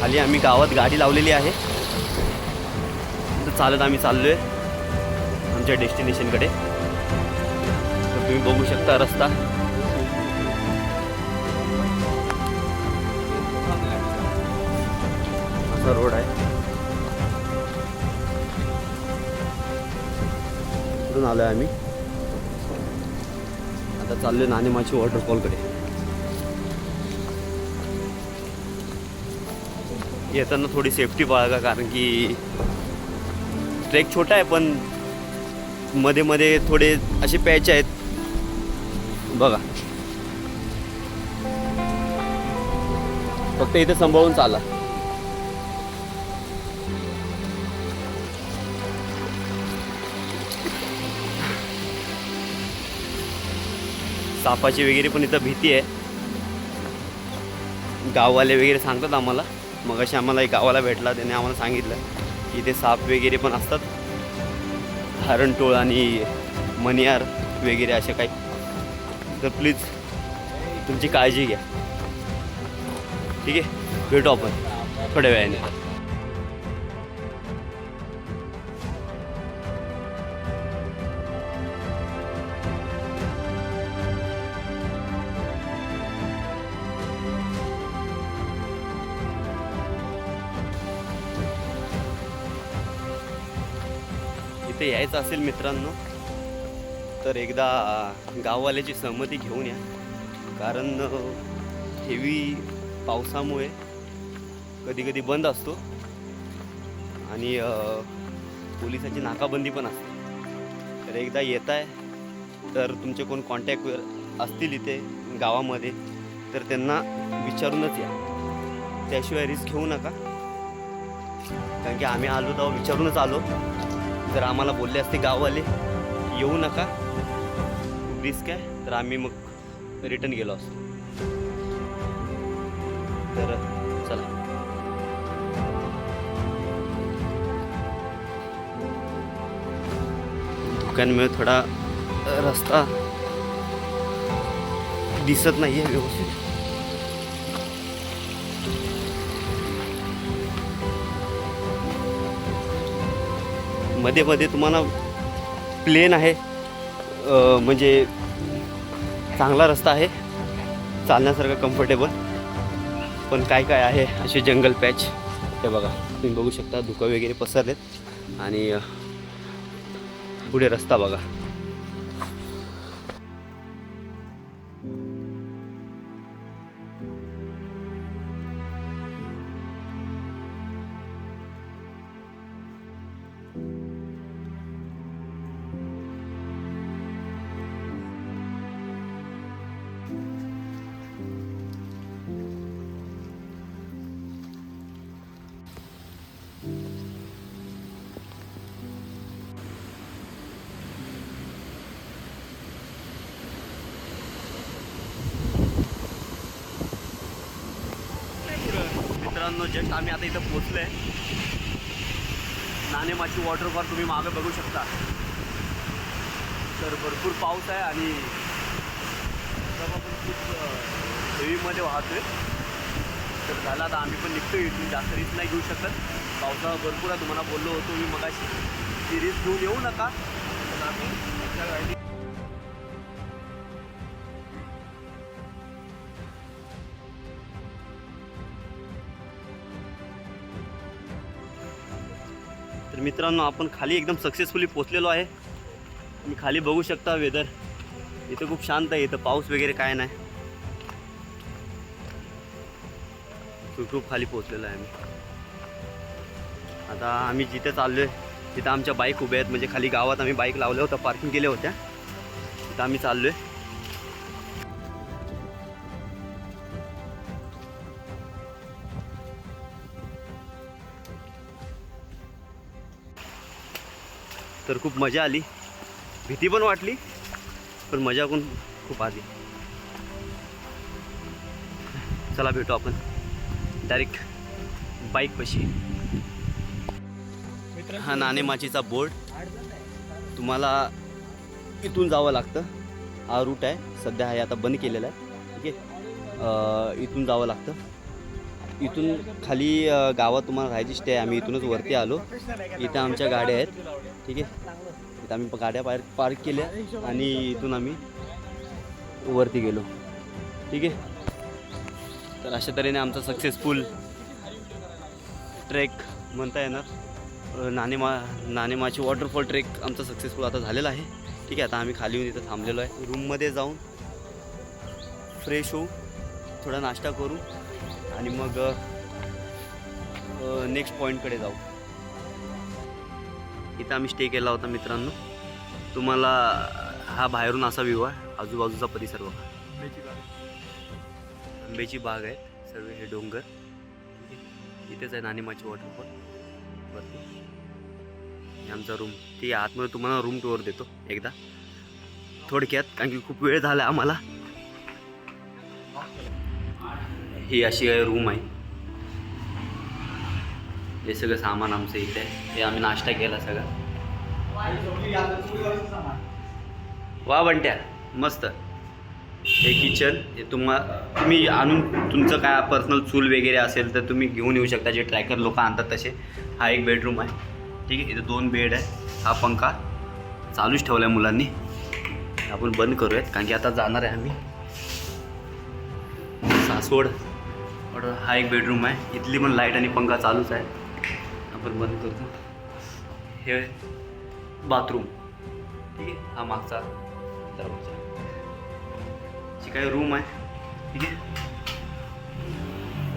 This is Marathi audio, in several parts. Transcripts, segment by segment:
खाली आम्ही गावात गाडी लावलेली आहे, तर चालत आम्ही चाललो आहे आमच्या डेस्टिनेशनकडे. तर तुम्ही बघू शकता रस्ता. असा रोड आहे. इकडून आलो आहे आम्ही. आता चाललो नाणेमाची वॉटरफॉलकडे. येताना थोडी सेफ्टी बाळगा, कारण की ट्रेक छोटा आहे पण मध्ये मध्ये थोडे असे पॅच आहेत बघा. फक्त इथे सांभाळून चाला. सापाची वगैरे पण इथं भीती आहे. गाववाले वगैरे सांगतात आम्हाला. मग अशी आम्हाला एक गावाला भेटला, त्याने आम्हाला सांगितलं की इथे साप वगैरे पण असतात, हरणटोळ आणि मणियार वगैरे असे काही. तर प्लीज तुमची काळजी घ्या. ठीक आहे, भेटू आपण थोड्या वेळाने. इथे यायचं असेल मित्रांनो तर एकदा गाववाल्याची सहमती घेऊन या, कारण हेवी पावसामुळे कधी कधी बंद असतो आणि पोलिसाची नाकाबंदी पण असते. तर एकदा येत आहे तर तुमचे कोण कॉन्टॅक्ट असतील इथे गावामध्ये तर त्यांना विचारूनच या. त्याशिवाय रिस्क घेऊ नका, कारण की आम्ही आलो तेव्हा विचारूनच आलो. जर आम्हाला बोलले असते गाववाले येऊ नका, खूप रिस्क आहे, तर आम्ही मग रिटर्न गेलो असतो. तर चला. धुक्यांमुळे थोडा रस्ता दिसत नाही आहे व्यवस्थित. मध्ये मध्ये तुम्हाला प्लेन आहे, म्हणजे चांगला रस्ता आहे चालण्यासारखा, कम्फर्टेबल. पण काय काय आहे असे जंगल पॅच. हे बघा, तुम्ही बघू शकता धुकं वगैरे पसरलेत आणि पुढे रस्ता बघा. मित्रांनो, जस्ट आम्ही आता इथं पोचलो आहे. नाणेमाची वॉटरफॉल तुम्ही मागे बघू शकता. तर भरपूर पाऊस आहे आणि पण खूप हेवीमध्ये वाहतोय. तर झाला आता आम्ही पण निघतो इथून. जास्त रिस्क नाही घेऊ शकत, पावसाळा भरपूर आहे. तुम्हाला बोललो होतो मी मगाशी की रिस्क घेऊन येऊ नका. तर आम्ही तर मित्रांनो, आपण खाली एकदम सक्सेसफुली पोचलेलो आहे. तुम्ही खाली बघू शकता वेदर. इथं खूप शांत आहे, इथं पाऊस वगैरे काय नाही. खूप खाली पोचलेलो आहे आम्ही. आता आम्ही जिथे चाललो आहे तिथं आमच्या बाईक उभ्या आहेत, म्हणजे खाली गावात आम्ही बाईक लावल्या होत्या, पार्किंग केल्या होत्या, तिथं आम्ही चाललो आहे. तर खूप मजा आली, भीती पण वाटली, पण मजा पण खूप आली. चला भेटू आपण डायरेक्ट बाईकपाशी. हा नाणेमाचीचा बोर्ड. तुम्हाला इथून जावं लागतं. हा रूट आहे, सध्या आहे आता बंद केलेला आहे. ठीक आहे, इथून जावं लागतं. इथून खाली गावात तुम्हाला राहायची स्टे आहे. आम्ही इथूनच वरती आलो. इथं आमच्या गाड्या आहेत, ठीक आहे. इथं आम्ही गाड्या पार्क केल्या आणि इथून आम्ही वरती गेलो, ठीक आहे. तर अशा तऱ्हेने आमचा सक्सेसफुल ट्रेक म्हणता येणार, नाणेमाची वॉटरफॉल ट्रेक आमचा सक्सेसफुल आता झालेला आहे, ठीक आहे. आता आम्ही खाली येऊन इथं थांबलेलो आहे. रूममध्ये जाऊन फ्रेश होऊ, थोडा नाश्ता करू आणि मग नेक्स्ट पॉईंटकडे जाऊ. इथं आम्ही स्टे केला होता मित्रांनो. तुम्हाला हा बाहेरून असा व्ह्यू आहे, आजूबाजूचा परिसर बघा. आंब्याची बाग आहे, सर्व हे डोंगर, इथेच आहे नाणेमाची वॉटरफॉल वरती. हे आमचा रूम, ठीक आहे. आतमध्ये तुम्हाला रूम टूर देतो एकदा थोडक्यात, कारण की खूप वेळ झाला आम्हाला. ही अशी रूम आहे. हे सगळं सामान आमचं इथे आहे. हे आम्ही नाश्ता केला सगळा. वा बंट्या, मस्त. हे किचन, हे तुम्ही आणून तुमचं काय पर्सनल चूल वगैरे असेल तर तुम्ही घेऊन येऊ शकता, जे ट्रॅकर लोक आणतात तसे. हा एक बेडरूम आहे, ठीक आहे. इथं 2 बेड आहे. हा पंखा चालूच ठेवला आहे मुलांनी, आपण बंद करूयात कारण की आता जाणार आहे आम्ही सासवड. हा एक बेडरूम आहे, इथली पण लाईट आणि पंखा चालूच आहे, आपण बंद करतो. हे बाथरूम, ठीक आहे. हा मागचा दरवाजा, जी काही रूम आहे, ठीक आहे.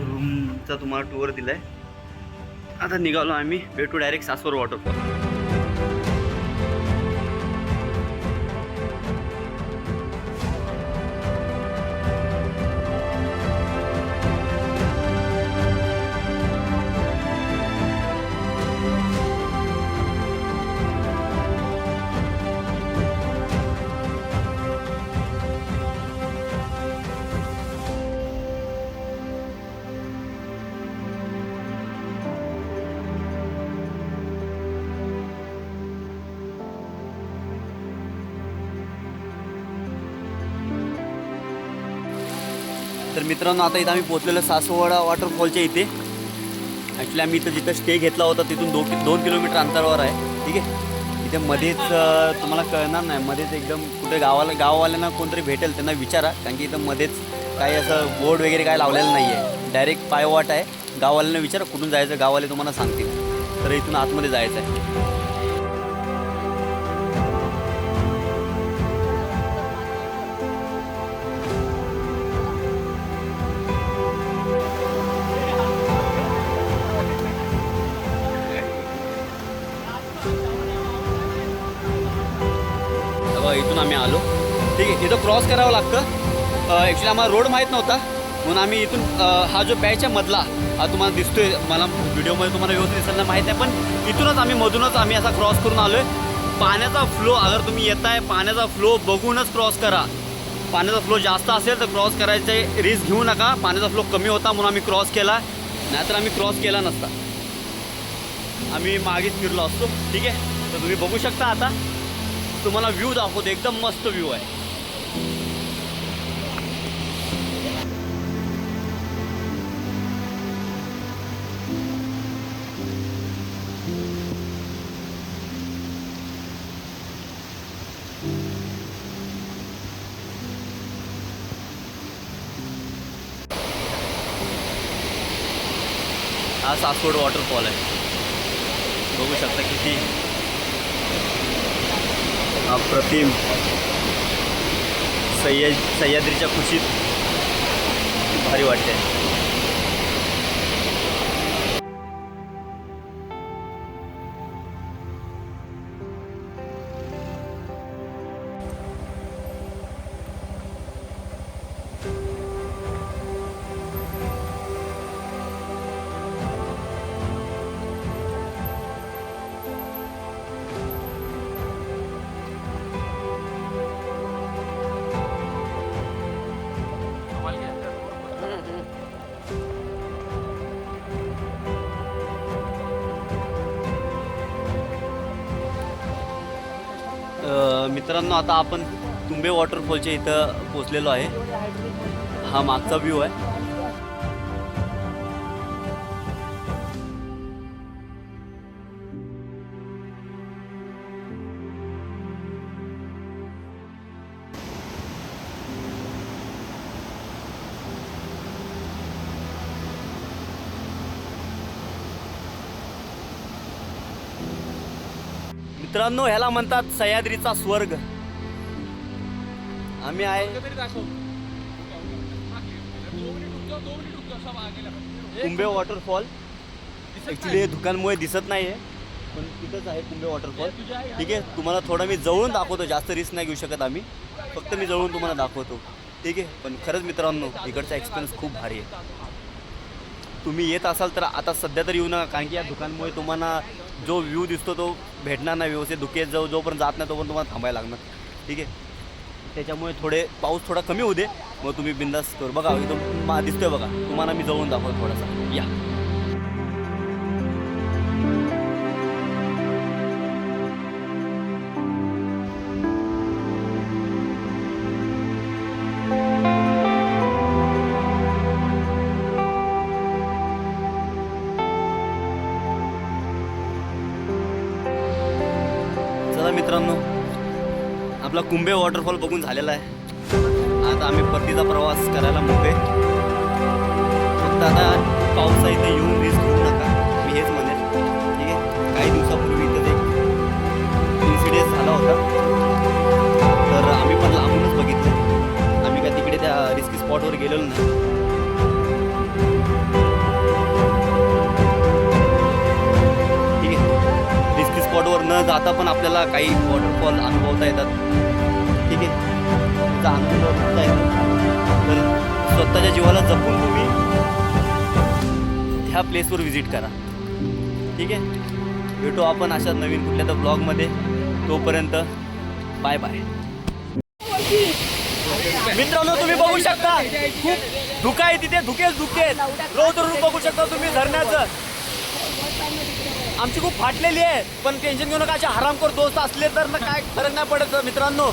रूमचा तुम्हाला टूर दिला आहे. आता निघालो आम्ही, भेटू डायरेक्ट सासवड वॉटरफॉल. तर मित्रांनो, आता इथं आम्ही पोहोचलेलो सासवड वॉटरफॉलच्या इथे. ॲक्च्युली आम्ही इथं जिथं स्टे घेतला होता तिथून 2 किलोमीटर अंतरावर आहे, ठीक आहे. इथे मध्येच तुम्हाला कळणार नाही, मध्येच एकदम कुठे गाववाल्यांना कोणतरी भेटेल त्यांना विचारा, कारण की इथं मध्येच काही असं बोर्ड वगैरे काय लावलेलं नाही आहे. डायरेक्ट पायवाट आहे. गाववाल्यांना विचारा कुठून जायचं, गाववाले तुम्हाला सांगतील. तर इथून आतमध्ये जायचं आहे. इथून आम्ही आलो, ठीक आहे. इथं क्रॉस करावं लागतं. ॲक्च्युली आम्हाला रोड माहीत नव्हता, म्हणून आम्ही इथून हा जो पॅच मधला हा तुम्हाला दिसतोय, मला व्हिडिओमध्ये तुम्हाला व्यवस्थित दिसायला माहीत नाही, पण इथूनच आम्ही असा क्रॉस करून आलो आहे. पाण्याचा फ्लो, अगर तुम्ही येताय पाण्याचा फ्लो बघूनच क्रॉस करा. पाण्याचा फ्लो जास्त असेल तर क्रॉस करायचे रिस्क घेऊ नका. पाण्याचा फ्लो कमी होता म्हणून आम्ही क्रॉस केला, नाहीतर आम्ही क्रॉस केला नसता, आम्ही मागेच फिरलो असतो, ठीक आहे. तर तुम्ही बघू शकता. आता तुम्हाला व्ह्यू दाखवतो, एकदम मस्त व्ह्यू आहे. हा सासवड वॉटरफॉल आहे, बघू शकता किती अप्रतिम. सह्याद्रीच्या खुशीत भारी वाटते. मित्रांनो, आता आपण तुंबे वॉटरफॉलच्या इथं पोचलेलो आहे. हा मागचा व्ह्यू आहे. मित्रांनो, ह्याला म्हणतात सह्याद्रीचा स्वर्ग. आम्ही आहे कुंभे वॉटरफॉल. ॲक्च्युली हे दुकानमुळे दिसत नाही आहे, पण तिथंच आहे कुंभे वॉटरफॉल. ठीक आहे, तुम्हाला थोडा मी जवळून दाखवतो. जास्त रिस्क नाही घेऊ शकत आम्ही, फक्त मी जवळून तुम्हाला दाखवतो. ठीक आहे, पण खरंच मित्रांनो, इकडचा एक्सपिरियन्स खूप भारी आहे. तुम्ही येत असाल तर आता सध्या तर येऊ नका, कारण की या दुकानमुळे तुम्हाला जो व्ह्यू दिसतो तो भेटणार नाही व्यवस्थित. दुखेत जोपर्यंत जात नाही तोपर्यंत तुम्हाला थांबायला लागणार. ठीक आहे, त्याच्यामुळे पाऊस थोडा कमी होऊ दे, मग तुम्ही बिंदास करू. बघा एकदम दिसतोय बघा, तुम्हाला मी जवळून दाखवतो थोडासा. या मित्रांनो, आपला कुंभे वॉटरफॉल बघून झालेला आहे. आता आम्ही परतीचा प्रवास करायला मोकळे. फक्त आता पावसा इथे येऊन रिस्क घेऊ नका, मी हेच म्हणेन. ठीक आहे, काही दिवसापूर्वी इथं एक इन्सिडेंट झाला होता, तर आम्ही पण लांबूनच बघितलं. आम्ही काय तिकडे त्या रिस्की स्पॉटवर गेलेलो नाही. स्पॉटवर न जाता पण आपल्याला काही वॉटरफॉल अनुभवता येतात. ठीक आहे, त्याचा आनंद घेता येतो. तर स्वतःच्या जीवाला जपून तुम्ही ह्या प्लेसवर व्हिजिट करा. ठीक आहे, भेटू आपण अशा नवीन कुठल्या तर ब्लॉगमध्ये. तोपर्यंत बाय बाय. मित्रांनो, तुम्ही बघू शकता खूप धुका आहे तिथे. धुकेच रोज बघू शकता तुम्ही धरणाचं. आमची खूप फाटलेली आहे, पण टेन्शन घेऊ नका. अशा हरामखोर दोस्त असले तर ना काय फरक नाही पडत मित्रांनो.